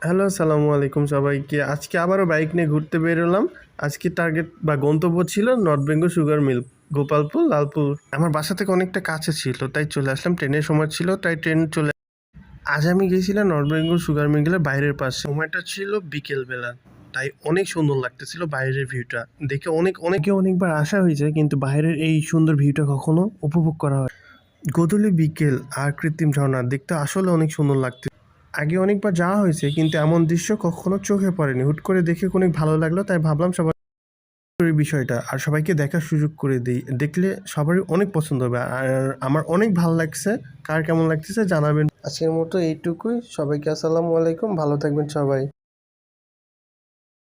Hello, আসসালামু আলাইকুম সবাইকে। আজকে আবারও বাইক নিয়ে ঘুরতে বেরোলাম। আজকে টার্গেট বা গন্তব্য ছিল north Bengal sugar mill, Gopalpur, Lalpur. আমার বাসা থেকে অনেকটা কাছে ছিল, তাই চলে আসলাম। ট্রেনের সময় ছিল, তাই ট্রেন চলে। আজ আমি গিয়েছিলাম নর্থ বেঙ্গল সুগার মিলের বাইরের পাশে। সময়টা ছিল বিকেলবেলা, তাই অনেক সুন্দর লাগতেছিল বাইরের ভিউটা দেখে। অনেকবার আসা হয়েছে, কিন্তু বাইরের এই সুন্দর ভিউটা কখনো উপভোগ করা হয়। গোধূলি বিকেল আর কৃত্রিম ঝর্ণা দেখতে আসলে অনেক সুন্দর লাগতে। আগে অনেকবার যাওয়া হয়েছে, কিন্তু এমন দৃশ্য কখনো চোখে পড়েনি। হুট করে দেখে অনেক ভালো লাগলো, তাই ভাবলাম সবার এই বিষয়টা আর সবাইকে দেখার সুযোগ করে দিই। দেখলে সবারই অনেক পছন্দ হবে, আর আমার অনেক ভালো লাগছে। কার কেমন লাগতেছে জানাবেন। আজকের মতো এইটুকুই। সবাইকে আসসালামু আলাইকুম, ভালো থাকবেন সবাই।